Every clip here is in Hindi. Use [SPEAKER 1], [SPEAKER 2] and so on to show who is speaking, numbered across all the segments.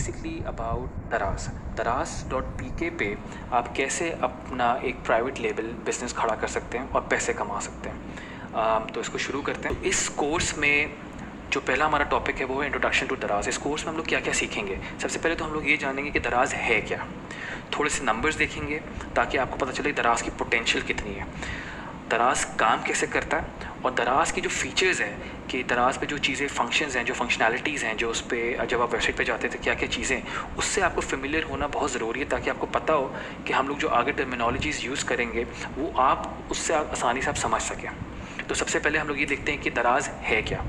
[SPEAKER 1] बेसिकली अबाउट दराज। दराज.pk पे आप कैसे अपना एक प्राइवेट लेबल बिज़नेस खड़ा कर सकते हैं और पैसे कमा सकते हैं। तो इसको शुरू करते हैं। इस कोर्स में जो पहला हमारा टॉपिक है वो है इंट्रोडक्शन टू दराज। इस कोर्स में हम लोग क्या क्या सीखेंगे। सबसे पहले तो हम लोग ये जानेंगे कि दराज है क्या, थोड़े से नंबर्स देखेंगे ताकि आपको पता चले दराज की पोटेंशियल कितनी है, दराज काम कैसे करता है, और दराज की जो फीचर्स हैं कि दराज पे जो चीज़ें फंक्शंस हैं, जो फंक्शनैलिटीज़ हैं, जो उस पर जब आप वेबसाइट पे जाते थे क्या क्या चीज़ें, उससे आपको फेमिलियर होना बहुत ज़रूरी है ताकि आपको पता हो कि हम लोग जो आगे टर्मिनोलॉजीज़ यूज़ करेंगे वो आप उससे आसानी से आप समझ सकें। तो सबसे पहले हम लोग ये देखते हैं कि दराज है क्या।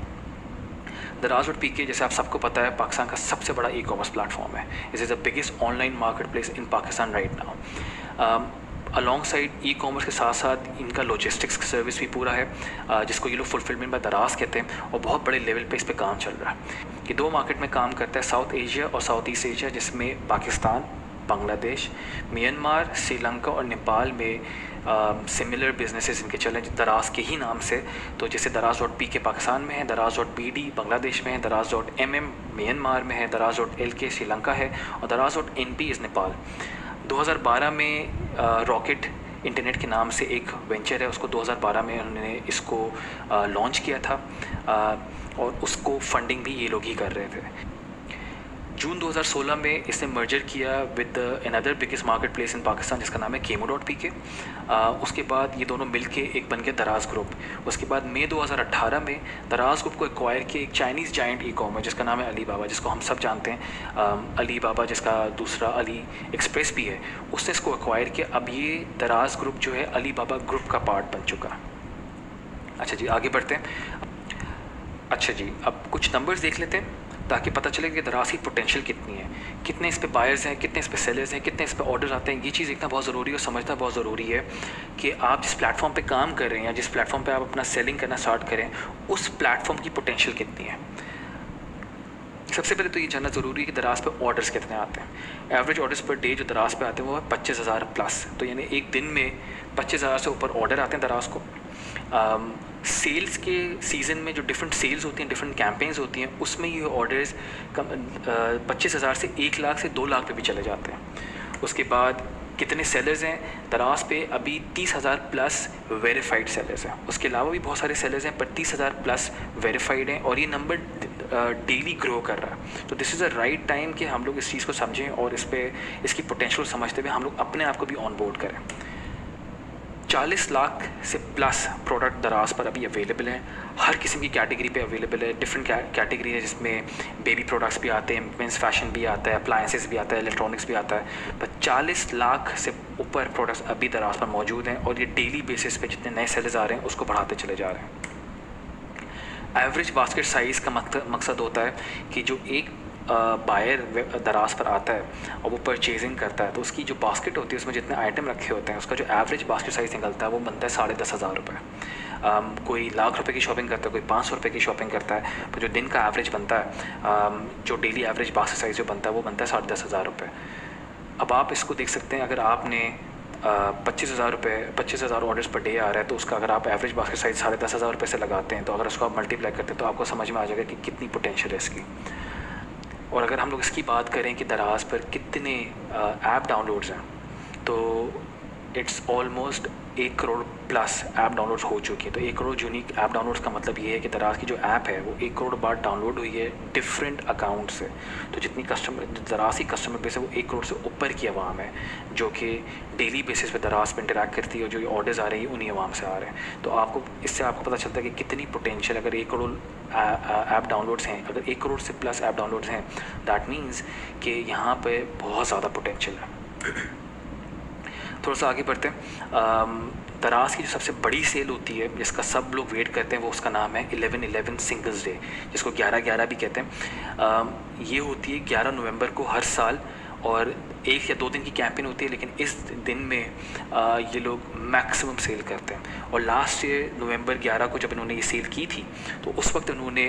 [SPEAKER 1] दराज.pk जैसे आप सबको पता है पाकिस्तान का सबसे बड़ा ई कॉमर्स प्लेटफॉर्म है। This is the biggest online market place in Pakistan right now. Along side e commerce के साथ साथ इनका लॉजिस्टिक्स सर्विस भी पूरा है, जिसको ये लोग फुलफिलमेंट बाय दराज कहते हैं, और बहुत बड़े लेवल पे इस पर काम चल रहा है। कि दो मार्केट में काम करता है, साउथ एशिया और साउथ ईस्ट एशिया, जिसमें पाकिस्तान, बांग्लादेश, म्यांमार, श्रीलंका और नेपाल में सिमिलर बिजनेसेस इनके चले दराज के ही नाम से। तो जैसे दराज.pk पाकिस्तान में है, दराज.bd बांग्लादेश में है, दराज.mm म्यांमार में है, दराज.lk श्रीलंका है, और दराज.np इज़ नेपाल। 2012 में रॉकेट इंटरनेट के नाम से एक वेंचर है, उसको 2012 में उन्होंने इसको लॉन्च किया था, और उसको फंडिंग भी ये लोग ही कर रहे थे। जून 2016 में इसने मर्जर किया with another biggest market place in Pakistan जिसका नाम है केमो.pk। उसके बाद ये दोनों मिलके एक बन गया दराज ग्रुप। उसके बाद मई 2018 में दराज ग्रुप को एक्वायर किया एक चाइनीज़ जाइंट ई कॉमर्स जिसका नाम है अली बाबा, जिसको हम सब जानते हैं। अली बाबा जिसका दूसरा अली एक्सप्रेस भी है, उसने इसको एक्वायर किया। अब ये दराज ग्रुप जो है अली बाबा ग्रुप का पार्ट बन चुका। अच्छा जी, आगे बढ़ते हैं। अच्छा जी, अब कुछ नंबर्स देख लेते हैं ताकि पता चले कि दराज की पोटेंशियल कितनी है, कितने इस पे बायर्स हैं, कितने इस पे सेलर्स हैं, कितने इस पे ऑर्डर्स आते हैं। ये चीज़ देखना बहुत ज़रूरी है और समझना बहुत ज़रूरी है कि आप जिस प्लेटफॉर्म पे काम कर रहे हैं या जिस प्लेटफॉर्म पे आप अपना सेलिंग करना स्टार्ट करें, उस प्लेटफॉर्म की पोटेंशियल कितनी है। सबसे पहले तो ये जानना ज़रूरी है कि दराज पे ऑर्डर्स कितने आते हैं। एवरेज ऑर्डर्स पर डे जो दराज पे आते हैं वो है 25,000 प्लस। तो यानी एक दिन में 25,000 से ऊपर ऑर्डर आते हैं दराज को। सेल्स के सीज़न में जो डिफरेंट सेल्स होती हैं, डिफरेंट कैंपेन्स होती हैं, उसमें ये ऑर्डर्स 25,000 से 1 लाख से 2 लाख पे भी चले जाते हैं। उसके बाद कितने सेलर्स हैं दराज पे, अभी 30,000 प्लस वेरीफाइड सेलर्स हैं। उसके अलावा भी बहुत सारे सेलर्स हैं, पर 30,000 प्लस वेरीफाइड हैं, और ये नंबर डेली ग्रो कर रहा है। तो this is a right time कि हम लोग इस चीज़ को समझें और इस पर इसकी पोटेंशियल समझते हुए हम लोग अपने आप को भी ऑन बोर्ड करें। 40 लाख से प्लस प्रोडक्ट दराज पर अभी अवेलेबल हैं, हर किस्म की कैटेगरी पे अवेलेबल है। डिफरेंट कैटेगरी है जिसमें बेबी प्रोडक्ट्स भी आते हैं, मेंस फैशन भी आता है, अप्लायंसेस भी आता है, इलेक्ट्रॉनिक्स भी आता है। पर 40 लाख से ऊपर प्रोडक्ट्स अभी दराज पर मौजूद हैं, और ये डेली बेसिस पे जितने नए सेलर्स आ रहे हैं उसको बढ़ाते चले जा रहे हैं। एवरेज बास्केट साइज़ का मकसद होता है कि जो एक बायर दराज पर आता है और वो परचेजिंग करता है, तो उसकी जो बास्केट होती है उसमें जितने आइटम रखे होते हैं उसका जो एवरेज बास्केट साइज़ निकलता है वो बनता है 10,500 रुपये। कोई लाख रुपए की शॉपिंग करता है, कोई 500 रुपये की शॉपिंग करता है, तो जो दिन का एवरेज बनता है, जो डेली एवरेज बास्केट साइज़ जो बनता है वो बनता है 10,500 रुपये। अब आप इसको देख सकते हैं, अगर आपने 25,000 ऑर्डर्स पर डे आ रहा है, तो उसका अगर आप एवरेज बास्केट साइज़ 10,500 रुपये से लगाते हैं, तो अगर उसको आप मल्टीप्लाई करते हैं तो आपको समझ में आ जाएगा कि कितनी पोटेंशियल है इसकी। और अगर हम लोग इसकी बात करें कि दराज पर कितने ऐप डाउनलोड्स हैं, तो it's almost 1 crore plus app downloads हो चुकी है। तो 1 करोड़ यूनिक ऐप डाउनलोड्स का मतलब ये है कि दराज की जो ऐप है वो 1 करोड़ बार डाउनलोड हुई है डिफरेंट अकाउंट से। तो जितनी दराज की कस्टमर बेस है वो 1 करोड़ से ऊपर की आवाम है जो कि डेली बेसिस पे दराज पर इंटरेक्ट करती है, और जो ऑर्डर्स आ रहे हैं उन्हीं आवाम से आ रहे हैं। तो आपको इससे आपको पता चलता है कि कितनी पोटेंशियल, अगर 1 करोड़ ऐप डाउनलोड्स हैं, अगर 1 करोड़ से प्लस ऐप डाउनलोड्स हैं, दैट मीन्स कि यहाँ पे बहुत ज़्यादा पोटेंशियल है। थोड़ा सा आगे बढ़ते हैं। दराज की जो सबसे बड़ी सेल होती है जिसका सब लोग वेट करते हैं, वो उसका नाम है 11/11 सिंगल्स डे, जिसको 11/11 भी कहते हैं। ये होती है 11 नवंबर को हर साल, और 1 या 2 दिन की कैंपेन होती है, लेकिन इस दिन में ये लोग मैक्सिमम सेल करते हैं। और लास्ट ईयर नवंबर 11 को जब इन्होंने ये सेल की थी, तो उस वक्त उन्होंने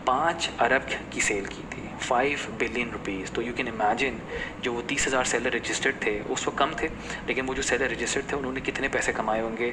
[SPEAKER 1] 5 अरब की सेल की थी, 5 बिलियन रुपीज़। तो यू कैन इमेजिन जो वो 30,000 सेलर रजिस्टर्ड थे, उस वक्त कम थे, लेकिन वो जो सेलर रजिस्टर्ड थे उन्होंने कितने पैसे कमाए होंगे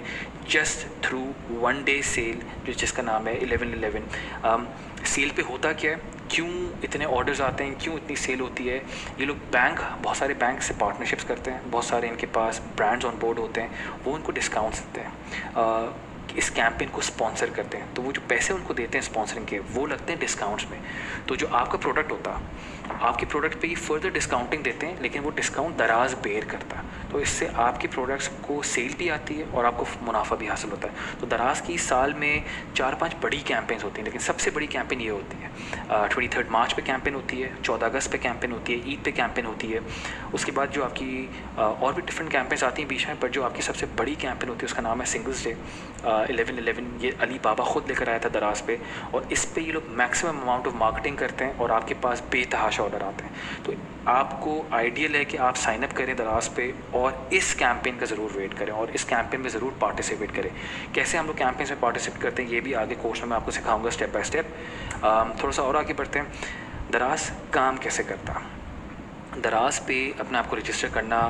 [SPEAKER 1] जस्ट थ्रू 1 डे सेल, जो जिसका नाम है 11/11। सेल पे होता क्या है क्यों इतने ऑर्डर्स आते हैं, क्यों इतनी सेल होती है। ये लोग बहुत सारे बैंक से पार्टनरशिप्स करते हैं, बहुत सारे इनके पास ब्रांड्स ऑन बोर्ड होते हैं, वो उनको डिस्काउंट्स देते हैं, इस कैंपेन को स्पॉन्सर करते हैं। तो वो जो पैसे उनको देते हैं स्पॉन्सरिंग के, वो लगते हैं डिस्काउंट्स में। तो जो आपका प्रोडक्ट होता है, आपके प्रोडक्ट पे ही फर्दर डिस्काउंटिंग देते हैं, लेकिन वो डिस्काउंट दराज बेयर करता है। तो इससे आपके प्रोडक्ट्स को सेल भी आती है और आपको मुनाफा भी हासिल होता है। तो दराज की साल में 4-5 बड़ी कैंपेन्स होती हैं, लेकिन सबसे बड़ी कैंपेन ये होती है 23 मार्च पे कैंपेन होती है, 14 अगस्त पे कैंपेन होती है, ईद पे कैंपेन होती है। उसके बाद जो आपकी और भी डिफरेंट कैंपेन्स आती हैं बीच में, पर जो आपकी सबसे बड़ी कैंपेन होती है उसका नाम है सिंगल्स डे 11/11। ये अली बाबा ख़ुद लेकर आया था दराज पे, और इस पे ये लोग मैक्सिमम अमाउंट ऑफ मार्केटिंग करते हैं और आपके पास बेतहाशा ऑर्डर आते हैं। तो आपको आइडियल है कि आप साइन अप करें दराज पे और इस कैंपेन का ज़रूर वेट करें और इस कैंपेन में ज़रूर पार्टिसिपेट करें। कैसे हम लोग कैंपेन में पार्टिसिपेट करते हैं ये भी आगे कोर्स में मैं आपको सिखाऊंगा स्टेप बाय स्टेप। थोड़ा सा और आगे बढ़ते हैं। दराज काम कैसे करता है। दराज पे अपने आप को रजिस्टर करना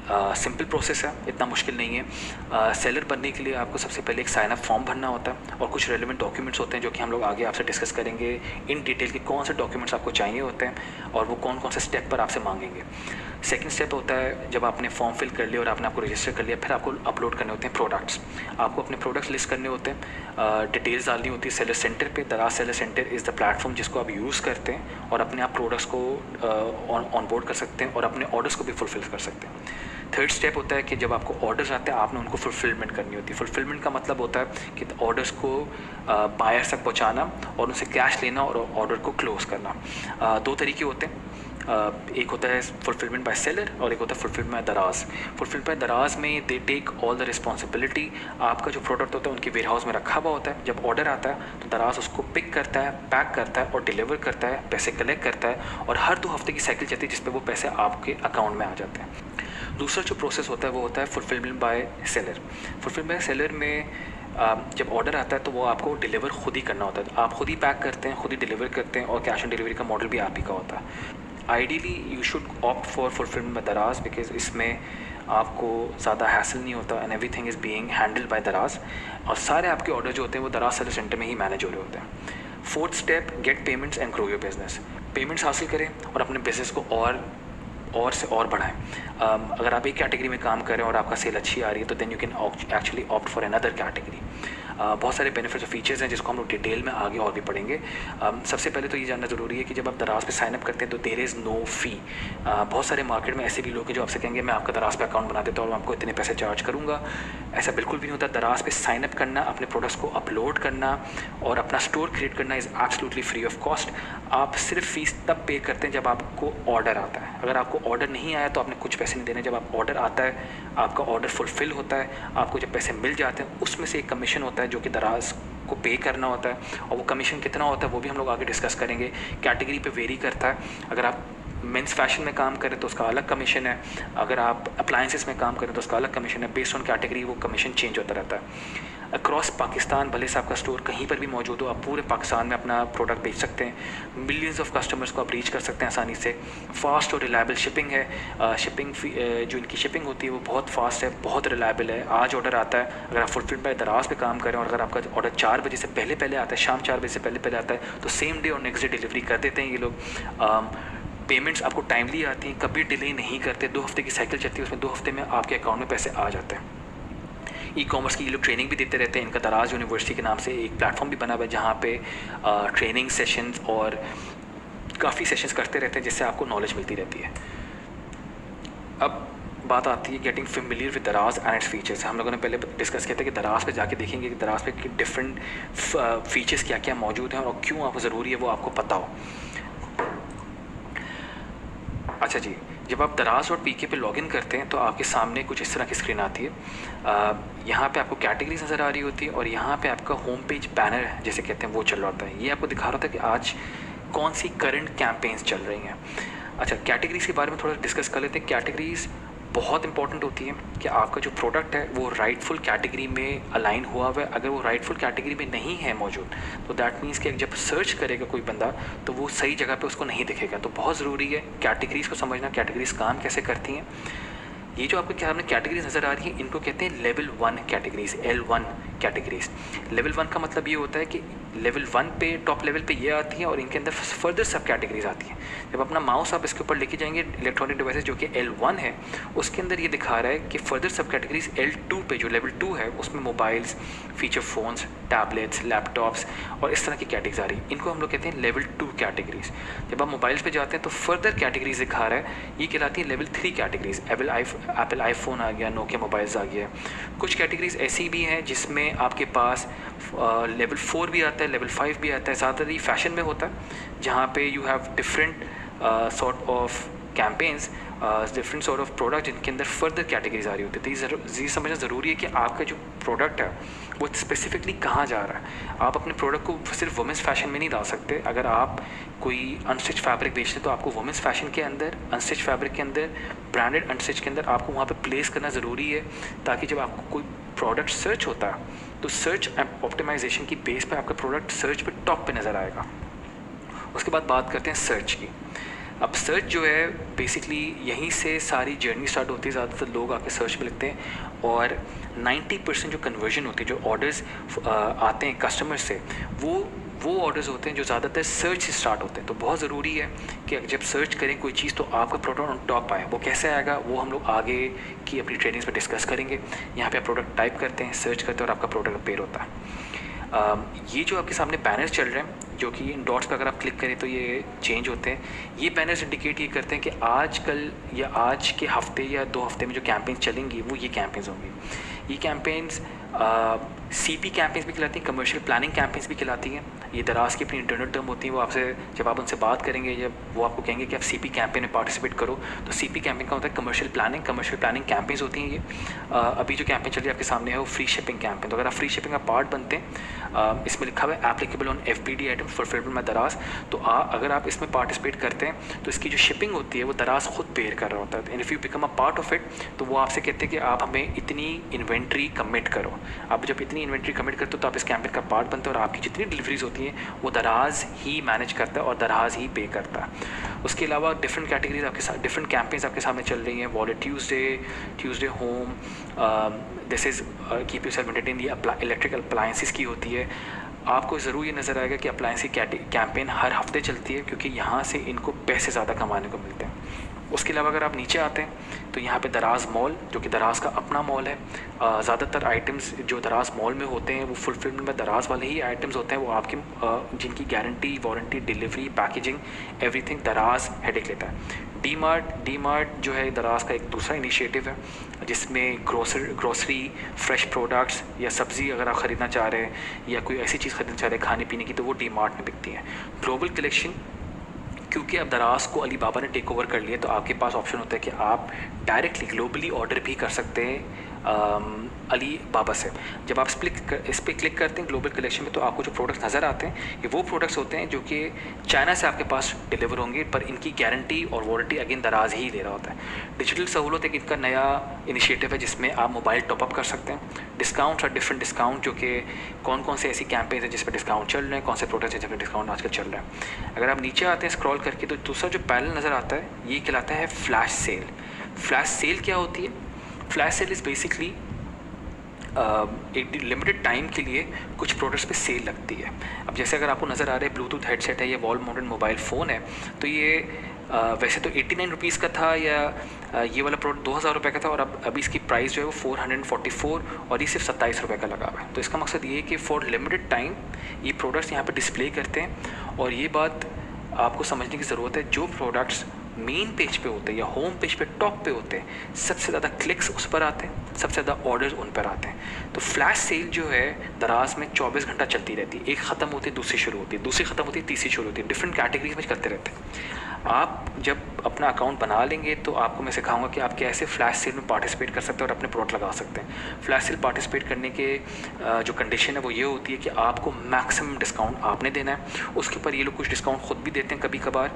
[SPEAKER 1] सिंपल प्रोसेस है, इतना मुश्किल नहीं है। सेलर बनने के लिए आपको सबसे पहले एक साइन अप फॉर्म भरना होता है और कुछ रेलिवेंट डॉक्यूमेंट्स होते हैं जो कि हम लोग आगे आपसे डिस्कस करेंगे इन डिटेल कि कौन से डॉक्यूमेंट्स आपको चाहिए होते हैं और वो कौन कौन से स्टेप पर आपसे मांगेंगे। सेकंड स्टेप होता है जब आपने फॉर्म फिल कर लिया और आपने आपको रजिस्टर कर लिया, फिर आपको अपलोड करने होते हैं प्रोडक्ट्स। आपको अपने प्रोडक्ट्स लिस्ट करने होते हैं, डिटेल्स डालनी होती है सेलर सेंटर पे। दराज seller centre is the platform जिसको आप यूज़ करते हैं और अपने आप प्रोडक्ट्स को ऑन बोर्ड कर सकते हैं और अपने ऑर्डर्स को भी फुलफिल कर सकते हैं। थर्ड स्टेप होता है कि जब आपको ऑर्डर्स आते हैं आपने उनको फुलफिलमेंट करनी होती है। फुलफिलमेंट का मतलब होता है कि ऑर्डर्स को बायर्स तक पहुंचाना और उनसे कैश लेना और ऑर्डर को क्लोज करना। दो तरीके होते हैं, एक होता है फुलफिलमेंट बाय सेलर और एक होता है fulfillment by Daraz. Fulfillment by Daraz में they take all the responsibility. आपका जो प्रोडक्ट होता है उनके वेयर हाउस में रखा हुआ होता है, जब ऑर्डर आता है तो दराज उसको पिक करता है, पैक करता है और डिलीवर करता है, पैसे कलेक्ट करता है और हर 2 हफ्ते की साइकिल चलती है जिस पर वो पैसे आपके अकाउंट में आ जाते हैं। दूसरा जो प्रोसेस होता है वो होता है fulfillment bye seller. Fulfilment bye seller में जब ऑर्डर आता है तो वो आपको डिलीवर खुद ही करना होता है। आप खुद ही पैक करते हैं, खुद ही डिलीवर करते हैं और कैश ऑन डिलीवरी का मॉडल भी आप ही का होता है। Ideally you should opt for fulfilment by दराज बिकॉज इसमें आपको ज़्यादा हैसल नहीं होता and everything is being handled by दराज और सारे आपके ऑर्डर जो होते हैं वो दराज सेलर सेंटर में ही मैनेज हो रहे होते हैं। Fourth step, get payments and grow your business. Payments हासिल करें और अपने बिजनेस को और से और बढ़ाएं। अगर आप एक कैटेगरी में काम कर रहे हैं और आपका सेल अच्छी आ रही है तो then you can actually opt for another category. बहुत सारे बेनिफिट्स और फीचर्स हैं जिसको हम लोग डिटेल में आगे और भी पढ़ेंगे। सबसे पहले तो ये जानना ज़रूरी है कि जब आप दराज पे साइनअप करते हैं तो देयर इज़ नो फ़ी। बहुत सारे मार्केट में ऐसे भी लोग हैं जो आपसे कहेंगे मैं आपका दराज पे अकाउंट बना देता हूँ और मैं आपको इतने पैसे चार्ज करूँगा। ऐसा बिल्कुल भी नहीं होता। दराज पे साइनअप करना, अपने प्रोडक्ट्स को अपलोड करना और अपना स्टोर क्रिएट करना is absolutely free of cost. आप सिर्फ फ़ीस तब पे करते हैं जब आपको ऑर्डर आता है। अगर आपको ऑर्डर नहीं आया तो आपने कुछ पैसे नहीं देने। जब आप ऑर्डर आता है, आपका ऑर्डर फुलफ़िल होता है, आपको जब पैसे मिल जाते हैं उसमें से एक कमीशन होता है जो कि दराज को पे करना होता है और वो कमीशन कितना होता है वो भी हम लोग आगे डिस्कस करेंगे। कैटेगरी पे वेरी करता है। अगर आप मेंस फैशन में काम करें तो उसका अलग कमीशन है, अगर आप अप्लायंसेस में काम करें तो उसका अलग कमीशन है। बेस्ड ऑन कैटेगरी वो कमीशन चेंज होता रहता है। अक्रॉस पाकिस्तान भले से आपका स्टोर कहीं पर भी मौजूद हो, आप पूरे पाकिस्तान में अपना प्रोडक्ट बेच सकते हैं। मिलियंस ऑफ कस्टमर्स को आप रीच कर सकते हैं आसानी से। फास्ट और रिलायबल शिपिंग है। शिपिंग जो इनकी शिपिंग होती है वो बहुत फास्ट है, बहुत रिलायबल है। आज ऑर्डर आता है, अगर आप फुलफिल बाय दराज पे काम करें और अगर आपका ऑर्डर 4 बजे से पहले आता है, शाम 4 बजे से पहले आता है तो सेम डे और नेक्स्ट डे डिलीवरी कर देते हैं ये लोग। पेमेंट्स आपको टाइमली आती हैं, कभी डिले नहीं करते। 2 हफ्ते की साइकिल चलती है, उसमें 2 हफ्ते में आपके अकाउंट में पैसे आ जाते हैं। ई कॉमर्स की ये लोग ट्रेनिंग भी देते रहते हैं। इनका दराज यूनिवर्सिटी के नाम से एक प्लेटफॉर्म भी बना हुआ है जहाँ पे ट्रेनिंग सेशंस और काफ़ी सेशंस करते रहते हैं जिससे आपको नॉलेज मिलती रहती है। अब बात आती है गेटिंग फेमिलियर विद दराज एंड इट्स फीचर्स। हम लोगों ने पहले डिस्कस किया था कि दराज पे जाके देखेंगे कि दराज पे डिफरेंट फीचर्स क्या क्या मौजूद हैं और क्यों आपको ज़रूरी है वो आपको पता हो। अच्छा जी, जब आप दराज.pk पे लॉगिन करते हैं तो आपके सामने कुछ इस तरह की स्क्रीन आती है। यहाँ पे आपको कैटेगरीज नज़र आ रही होती है और यहाँ पे आपका होम पेज बैनर जैसे कहते हैं वो चल रहा होता है। ये आपको दिखा रहा होता है कि आज कौन सी करंट कैंपेन्स चल रही हैं। अच्छा, कैटेगरीज़ के बारे में थोड़ा डिस्कस कर लेते हैं। कैटेगरीज़ बहुत इंपॉर्टेंट होती है कि आपका जो प्रोडक्ट है वो राइटफुल कैटेगरी में अलाइन हुआ हुआ है। अगर वो राइटफुल कैटेगरी में नहीं है मौजूद तो दैट मीन्स कि जब सर्च करेगा कोई बंदा तो वो सही जगह पे उसको नहीं दिखेगा। तो बहुत ज़रूरी है कैटेगरीज़ को समझना, कैटेगरीज़ काम कैसे करती हैं। ये जो आपको क्या कैटेगरीज नज़र आ रही है इनको कहते हैं level 1 categories, L1 categories. Level 1 का मतलब ये होता है कि लेवल 1 पे टॉप लेवल पे ये आती हैं और इनके अंदर फर्दर सब कैटेगरीज आती हैं। जब अपना माउस आप इसके ऊपर लेके जाएंगे इलेक्ट्रॉनिक डिवाइसेस जो कि L1 है, उसके अंदर ये दिखा रहा है कि फर्दर सब कैटेगरीज L2 पे जो लेवल 2 है उसमें mobiles, feature phones, tablets, laptops और इस तरह की कैटेगरीज आ रही है। इनको हम लोग कहते हैं लेवल 2 कैटेगरीज। जब आप मोबाइल्स पे जाते हैं तो फर्दर कैटेगरीज दिखा रहा है, ये कहलाती है लेवल 3 कैटेगरीज। एप्पल आईफोन आ गया, नोकिया मोबाइल्स आ गया। कुछ कैटेगरीज ऐसी भी हैं जिसमें आपके पास लेवल 4 भी आता है, लेवल 5 भी आता है। ज़्यादातर ये फैशन में होता है जहाँ पे you have different sort of campaigns, different sort of product जिनके अंदर फर्दर कैटेगरीज आ रही होती है। तो ये समझना ज़रूरी है कि आपका जो प्रोडक्ट है वो स्पेसिफिकली कहाँ जा रहा है। आप अपने प्रोडक्ट को सिर्फ वुमेंस फैशन में नहीं डाल सकते। अगर आप कोई अनस्टिच फैब्रिक बेच रहे तो आपको वुमेंस फैशन के अंदर, अनस्टिच फैब्रिक के अंदर, ब्रांडेड अनस्टिच के अंदर आपको वहाँ पर प्लेस करना ज़रूरी है, ताकि जब आपको कोई प्रोडक्ट सर्च होता है तो सर्च ऑप्टिमाइजेशन की बेस पे आपका प्रोडक्ट सर्च पे टॉप पे नज़र आएगा। उसके बाद बात करते हैं सर्च की। अब सर्च जो है बेसिकली यहीं से सारी जर्नी स्टार्ट होती है। ज़्यादातर लोग आके सर्च में लिखते हैं और 90% जो कन्वर्जन होती है, जो ऑर्डर्स आते हैं कस्टमर से, वो ऑर्डर्स होते हैं जो ज़्यादातर सर्च से स्टार्ट होते हैं। तो बहुत ज़रूरी है कि जब सर्च करें कोई चीज़ तो आपका प्रोडक्ट ऑन टॉप आए। वो कैसे आएगा वो हम लोग आगे की अपनी ट्रेनिंग्स में डिस्कस करेंगे। यहाँ पे आप प्रोडक्ट टाइप करते हैं, सर्च करते हैं और आपका प्रोडक्ट अपेयर होता है। ये जो आपके सामने बैनर्स चल रहे हैं, जो कि इन डॉट्स पर अगर आप क्लिक करें तो ये चेंज होते हैं। ये बैनर्स इंडिकेट ये करते हैं कि आजकल या आज के हफ्ते या 2 हफ्ते में जो कैंपेन्स चलेंगी वो ये कैंपेन्स होंगी। ये कैंपेन्स CP कैंपेन्स भी कहलाती हैं, कमर्शियल प्लानिंग कैंपेन्स भी कहलाती हैं। ये दराज की अपनी इंटरनल टर्म होती हैं। वो आपसे जब आप उनसे बात करेंगे, जब वो आपको कहेंगे कि आप CP कैंपेन में पार्टिसिपेट करो, तो CP कैंपेन का होता है कमर्शियल प्लानिंग कैंपेन्स होती हैं ये। अभी जो कैंपेन चल रही है आपके सामने है वो फ्री शिपिंग कैंपेन। तो अगर आप फ्री शिपिंग का पार्ट बनते हैं, इसमें लिखा हुआ है applicable on FBD item fulfilment by दराज। तो अगर आप इसमें पार्टिसिपेट करते हैं तो इसकी जो शिपिंग होती है वो दराज खुद पेयर कर रहा होता है। And if you become a part of it, तो वो आपसे कहते हैं कि आप हमें इतनी इन्वेंट्री कमिट करो। आप जब इतनी इन्वेंट्री कमिट करते हो तो आप इस कैंपेन का पार्ट बनते हो और आपकी जितनी डिलीवरीज होती हैं वो दराज ही मैनेज करता है और दराज ही पे करता है। उसके अलावा डिफरेंट कैटेगरीज आपके साथ, डिफरेंट कैंपेन्स आपके सामने चल रही हैं। Wallet Tuesday home, this is keep yourself entertained, ये इलेक्ट्रिकल अप्लायंसेस की होती है। आपको ज़रूर ये नज़र आएगा कि अप्लायंस की कैंपेन हर हफ्ते चलती है, क्योंकि यहाँ से इनको पैसे ज़्यादा कमाने को मिलते हैं। उसके अलावा अगर आप नीचे आते हैं तो यहाँ पे दराज मॉल, जो कि दराज का अपना मॉल है। ज़्यादातर आइटम्स जो दराज मॉल में होते हैं वो फुलफिलमेंट में दराज वाले ही आइटम्स होते हैं। वो आपकी जिनकी guarantee, warranty, delivery, packaging, everything दराज हेडेक लेता है। डी मार्ट जो है दराज का एक दूसरा इनिशिएटिव है, जिसमें ग्रोसरी, फ्रेश प्रोडक्ट्स या सब्ज़ी अगर आप ख़रीदना चाह रहे हैं या कोई ऐसी चीज़ ख़रीदना चाह रहे हैं खाने पीने की, तो वो डी मार्ट में बिकती है। ग्लोबल कलेक्शन, क्योंकि अब दराज को अली बाबा ने टेक ओवर कर लिया, तो आपके पास ऑप्शन होता है कि आप डायरेक्टली ग्लोबली ऑर्डर भी कर सकते हैं अली बाबा से। जब आप इस पर क्लिक करते हैं ग्लोबल कलेक्शन में, तो आपको जो प्रोडक्ट्स नज़र आते हैं ये वो प्रोडक्ट्स होते हैं जो कि चाइना से आपके पास डिलीवर होंगे, पर इनकी गारंटी और वारंटी अगेन दराज ही दे रहा होता है। डिजिटल सहूलत एक इनका नया इनिशिएटिव है जिसमें आप मोबाइल टॉपअप कर सकते हैं। डिस्काउंट्स और डिफरेंट डिस्काउंट, जो कि कौन कौन से ऐसी कैंपेन है जिस पर डिस्काउंट चल रहे हैं, कौन से प्रोडक्ट्स हैं जिस पर डिस्काउंट आजकल चल रहा है। अगर आप नीचे आते हैं स्क्रॉल करके, तो दूसरा जो पैनल नज़र आता है ये कहलाता है फ्लैश सेल। फ्लैश सेल क्या होती है? फ्लैश सेल इज़ बेसिकली एक लिमिटेड टाइम के लिए कुछ प्रोडक्ट्स पे सेल लगती है। अब जैसे अगर आपको नज़र आ रहा है ब्लूटूथ हेडसेट है, ये वॉल माउंटेड मोबाइल फ़ोन है, तो ये वैसे तो 89 रुपीज़ का था, या ये वाला प्रोडक्ट 2000 रुपये का था, और अब अभी इसकी प्राइस जो है वो 444 और ये सिर्फ 27 रुपये का लगा हुआ है। तो इसका मकसद ये है कि फॉर लिमिटेड टाइम ये प्रोडक्ट्स यहाँ पर डिस्प्ले करते हैं। और ये बात आपको समझने की ज़रूरत है, जो प्रोडक्ट्स मेन पेज पे होते हैं या होम पेज पे टॉप पे होते हैं, सबसे ज़्यादा क्लिक्स उस पर आते हैं, सबसे ज़्यादा ऑर्डर्स उन पर आते हैं। तो फ्लैश सेल जो है दराज में 24 घंटा चलती रहती है। एक ख़त्म होती है दूसरी शुरू होती है, दूसरी ख़त्म होती है तीसरी शुरू होती है, डिफरेंट कैटेगरीज में करते रहते हैं। आप जब अपना अकाउंट बना लेंगे तो आपको मैं सिखाऊंगा कि आप कैसे फ्लैश सेल में पार्टिसिपेट कर सकते हैं और अपने प्रोडक्ट लगा सकते हैं। फ्लैश सेल पार्टिसिपेट करने के जो कंडीशन है वो ये होती है कि आपको मैक्सिमम डिस्काउंट आपने देना है। उसके ऊपर ये लोग कुछ डिस्काउंट खुद भी देते हैं कभी कभार,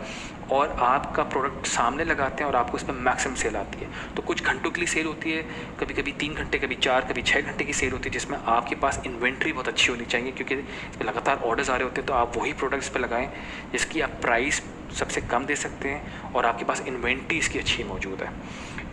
[SPEAKER 1] और आपका प्रोडक्ट सामने लगाते हैं और आपको इसमें मैक्सिमम सेल आती है। तो कुछ घंटों के लिए सेल होती है, कभी कभी 3 घंटे, कभी 4, कभी 6 घंटे की सेल होती है, जिसमें आपके पास इन्वेंट्री बहुत अच्छी होनी चाहिए, क्योंकि इस पर लगातार ऑर्डर्स आ रहे होते हैं। तो आप वही प्रोडक्ट्स पर लगाएं जिसकी आप प्राइस सबसे कम दे सकते हैं और आपके पास इन्वेंट्री इसकी अच्छी मौजूद है।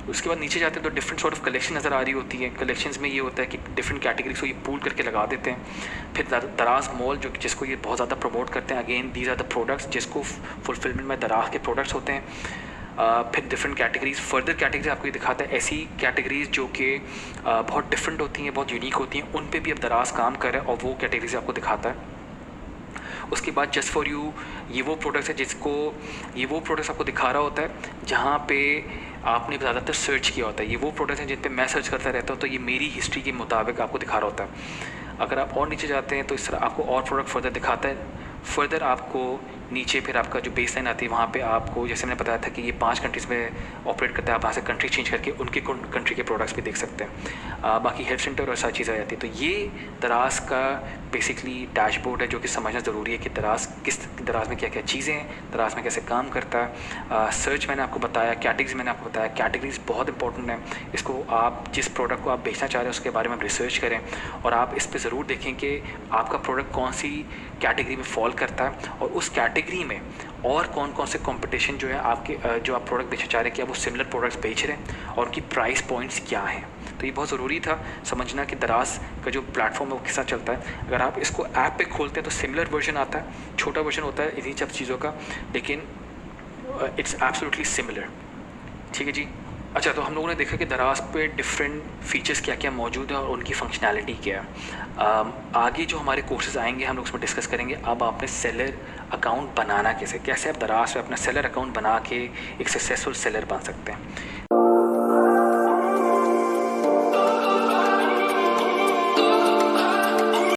[SPEAKER 1] उसके बाद नीचे जाते हैं तो डिफरेंट सॉर्ट ऑफ कलेक्शन नज़र आ रही होती है। कलेक्शंस में ये होता है कि डिफरेंट कैटेगरीज को ये पूल करके लगा देते हैं। फिर दराज मॉल जो जिसको ये बहुत ज़्यादा प्रमोट करते हैं, again these are the products जिसको फुलफिलमेंट में दराज के प्रोडक्ट्स होते हैं। फिर डिफरेंट कैटेगरीज, फर्दर कैटेगरीज आपको ये दिखाता है, ऐसी कैटेगरीज जो कि बहुत डिफरेंट होती हैं, बहुत यूनिक होती हैं, उन पे भी अब दराज काम कर रहा है और वो कैटेगरीज आपको दिखाता है। उसके बाद जस्ट फॉर यू ये वो प्रोडक्ट्स है जिसको ये वो प्रोडक्ट्स आपको दिखा रहा होता है जहाँ पे आपने ज़्यादातर सर्च किया होता है। ये वो प्रोडक्ट्स हैं जिन पे मैं सर्च करता रहता हूँ, तो ये मेरी हिस्ट्री के मुताबिक आपको दिखा रहा होता है। अगर आप और नीचे जाते हैं तो इस तरह आपको और प्रोडक्ट फर्दर दिखाता है। फर्दर आपको नीचे फिर आपका जो बेस लाइन आती है वहाँ पे आपको, जैसे मैंने बताया था कि ये 5 कंट्रीज़ में ऑपरेट करता है, आप वहाँ से कंट्री चेंज करके उनके कंट्री के प्रोडक्ट्स भी देख सकते हैं। बाकी हेल्प सेंटर और सारी चीज़ें आ जाती है। तो ये दराज का बेसिकली डैशबोर्ड है जो कि समझना ज़रूरी है कि दराज में क्या क्या चीज़ें हैं, दराज में कैसे काम करता है। सर्च मैंने आपको बताया, कैटेगरीज मैंने आपको बताया। कैटेगरीज बहुत इंपॉर्टेंट है, इसको आप जिस प्रोडक्ट को आप बेचना चाह रहे हैं उसके बारे में आप रिसर्च करें और आप इस पर ज़रूर देखें कि आपका प्रोडक्ट कौन सी कैटेगरी में फॉल करता है और उस कैटेगरी में और कौन कौन से कंपटीशन जो है आपके जो आप प्रोडक्ट बेचना चाह रहे हैं क्या वो सिमिलर प्रोडक्ट्स बेच रहे हैं और उनकी प्राइस पॉइंट्स क्या हैं। तो ये बहुत ज़रूरी था समझना कि दराज का जो प्लेटफॉर्म है वो किस तरह चलता है। अगर आप इसको ऐप पे खोलते हैं तो सिमिलर वर्जन आता है, छोटा वर्जन होता है इन्हीं सब चीज़ों का, लेकिन इट्स एब्सोल्युटली सिमिलर। ठीक है जी। अच्छा, तो हम लोगों ने देखा कि दराज पे डिफरेंट फीचर्स क्या क्या मौजूद है और उनकी फंक्शनैलिटी क्या है। आगे जो हमारे कोर्सेज आएंगे हम लोग उसमें डिस्कस करेंगे अब आपने सेलर अकाउंट बनाना कैसे आप दराज पे अपना सेलर अकाउंट बना के एक सक्सेसफुल सेलर बन सकते हैं।